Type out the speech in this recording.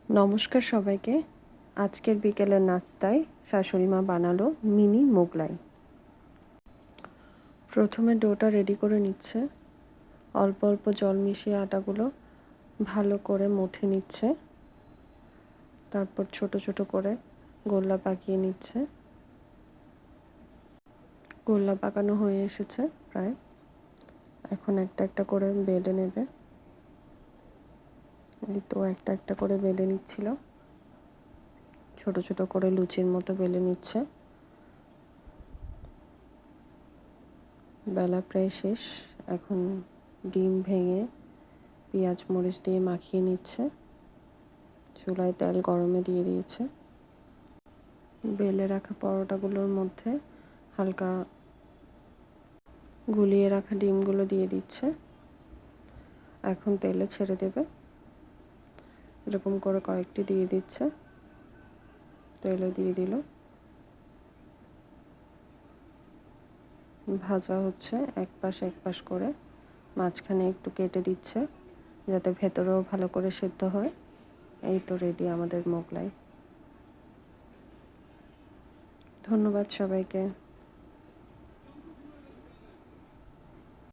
নমস্কার সবাইকে। আজকের বিকেলের নাস্তায় শাশুড়ি মা বানালো মিনি মোগলাই। প্রথমে ডোটা রেডি করে নিচ্ছে। অল্প অল্প জল মিশিয়ে আটাগুলো ভালো করে মথে নিচ্ছে। তারপর ছোট ছোট করে গোল্লা পাকিয়ে নিচ্ছে। গোল্লা পাকানো হয়ে এসেছে প্রায়। এখন একটা একটা করে বেলে নেবে। এই তো একটা একটা করে বেলে নিচ্ছিল। ছোট ছোট করে লুচির মতো বেলে নিচ্ছে। বেলা প্রায় শেষ। এখন ডিম ভেঙে পেঁয়াজ মরিচ দিয়ে মাখিয়ে নিচ্ছে। চুলায় তেল গরমে দিয়ে দিয়েছে। বেলে রাখা পরোটাগুলোর মধ্যে হালকা গুলিয়ে রাখা ডিমগুলো দিয়ে দিচ্ছে। এখন তেলে ছেড়ে দেবে। এরকম করে কয়েকটি দিয়ে দিচ্ছে। তেলে দিয়ে দিল। ভাজা হচ্ছে এক পাশ করে। মাঝখানে একটু কেটে দিচ্ছে যাতে ভেতরেও ভালো করে সেদ্ধ হয়। এই তো রেডি আমাদের মোগলাই। ধন্যবাদ সবাইকে।